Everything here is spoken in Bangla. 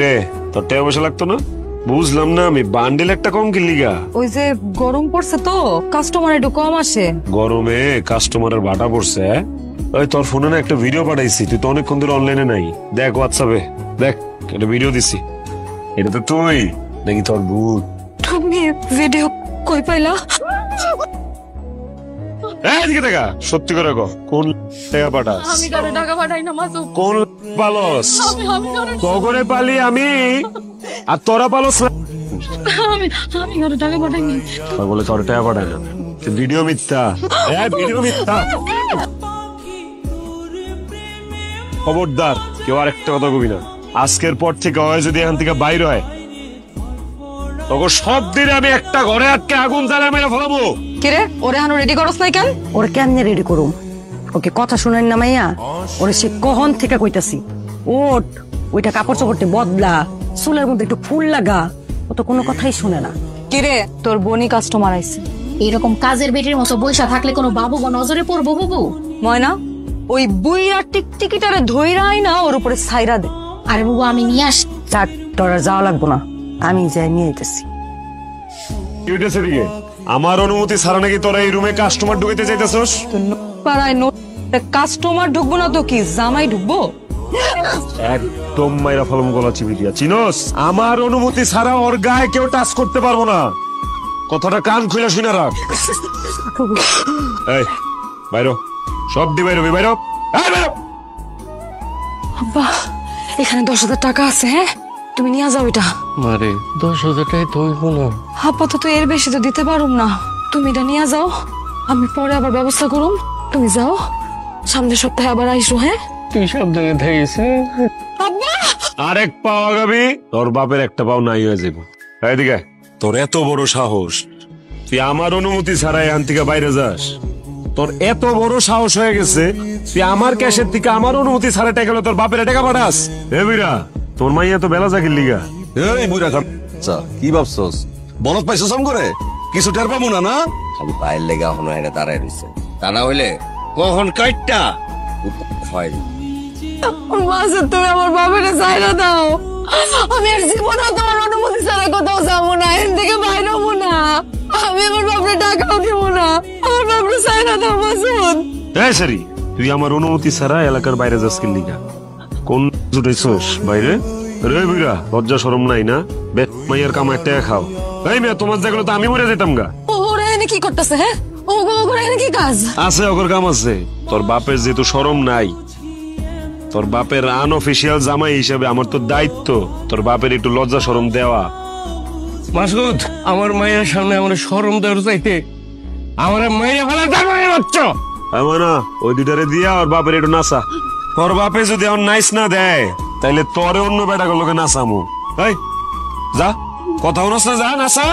কিরে তোর টাকা পয়সা লাগতো না? বুঝলাম না আমি, বান্ডেল একটা কম কিনলিগা? ওই যে গরম পড়ছে তো, কাস্টমার একটু কম আসে। গরমে কাস্টমারের ভাটা পড়ছে। ওই তোর ফোনে না একটা ভিডিও পাঠাইছি, তুই তো অনেকক্ষণ ধরে অনলাইনে নাই। দেখ হোয়াটসঅ্যাপে, দেখ একটা ভিডিও দিছি। এটা তো তুই নাকি তোর ভূত? তুমি ভিডিও কই পাইলা? এদিকে দেখা, সত্যি করে কো, কোন টাকা পাঠাস? আমি কারো টাকা পাঠাই না মাসুম। কোন পালস? আমি তগরে পালি আমি, আর তোরা পালস না। আমি কারো টাকা পাঠাইনি। বলে তোর টাকা পাঠায় না, ভিডিও মিথ্যা। ভিডিও মিথ্যা। খবরদার কেউ আর একটা কথা কবি না। আজকের পর থেকে হয় যদি এখান থেকে বাইর হয়, তখন সব দিন আমি একটা ঘরে আটকে আগুন জ্বালা মেরে ফেলাবো। কিরে ওরে হানো রেডি করছ নাই কেন? ওরে কেমনে রেডি করুম? ওকে কথা শুনেন না মাইয়া? ওরে সে কখন থেকে কইতাছি ওট, ওইটা কাপড় চোপড়তে বদলা, চুলের মধ্যে একটু ফুল লাগা। ও তো কোনো কথাই শুনে না। কিরে তোর বনি কাস্টমার আইছে। এরকম কাজের বেটির মতো বৈশা থাকলে কোনো বাবু বা নজরে পড়বো বাবু? ময়না ওই বুইরা টিকটিকিটারে ধইরাই না ওর উপরে ছাইরা দে। আরে বাবু আমি নিয়ে আসি। যাক তোর আর যাওয়া লাগবো না, আমি যাই নিয়ে যেতেছি। আমার অনুমতি ছাড়া নাকি তোরা এই রুমে কাস্টমার ঢুকাইতে চাইতেছস? পাড়ায় কাস্টমার ঢুকবো না তো কি জামাই ঢুকবো? একদম মাইরা ফলম গলা চিবি দিয়া। চিনোস, আমার অনুমতি ছাড়া ওর গায়ে কেউ টাচ করতে পারবো না। কথাটা কান খুলে শুনে রাখ। এই বাইরো, সব দি বাইরো, বাইরো। আব্বা এখানে 10,000 টাকা আছে, হ্যাঁ তুমি নিয়ে যাও এটা। মারে 10,000 টাকা তুই কোনো আপাতত এর বেশি তো দিতে পারুম না, তুমি এটা নিয়ে যাও, আমি পরে আবার ব্যবস্থা করুম। তুমি যাও, সামনের সপ্তাহে আবার আইসো। হ্যাঁ তুই সাবধানে থাকিস। আব্বা আরেক পাও আগাবি, তোর বাপের একটা পাও নাই হয়ে যাবো। এদিকে তোর এত বড় সাহস, তুই আমার অনুমতি ছাড়া এখান থেকে বাইরে যাস? তোর এত বড় সাহস হয়ে গেছে, তুই আমার ক্যাশের থেকে আমার অনুমতি ছাড়া টাকা গেলে তোর বাপের টাকা পাঠাস? এ বিরা, তোর মাইয়া তো বেলা চাকির লিগা। এই বুড়া আচ্ছা কি ভাবছস? বলত পাইছস আম করে কিছু টের পাবো না? না খালি পায়ের লেগে এখনো এনে দাঁড়ায় রয়েছে, তা না হইলে কখন কাইটটা হয়। মাসে তুমি আমার বাবারে ছাইরা দাও, আমি আর জীবনে তোমার অনুমতি ছাড়া কোথাও যাবো না, এর থেকে বাইরে হবো না। আমি আমার বাপরে টাকাও দিব না, আমার বাপরে ছাইরা দাও মাসুদ। এই সারি, তুই আমার অনুমতি ছাড়া এলাকার বাইরে যাস কি লিগা? কোন জুটাইছস বাইরে? রে বিরা, লজ্জা শরম নাই না? বে মাইয়ার কাম একটা খাও। এই মেয়ে, তোমার জায়গায় তো আমি মরে যেতাম গা। ওরা এনে কি করতেছে? হ্যাঁ ওরা এনে কি কাজ আছে? ওর কাম আছে। তোর বাপের যেহেতু শরম নাই, তোর বাপের আনঅফিসিয়াল জামাই হিসেবে আমার তো দায়িত্ব তোর বাপের একটু লজ্জা শরম দেওয়া। মাসুদ, আমার মায়ের সামনে আমার শরম দেওয়ার চাইতে আমার মায়ের ফেলা জামাই হচ্ছ। এমন না, ওই দুটারে দিয়া ওর বাপের একটু নাচা। তোর বাপে যদি আমার নাইস না দেয়, তাইলে তোরে অন্য বেটা গুলোকে নাচামু। এই যা, কথা হনস না, যা নাচা।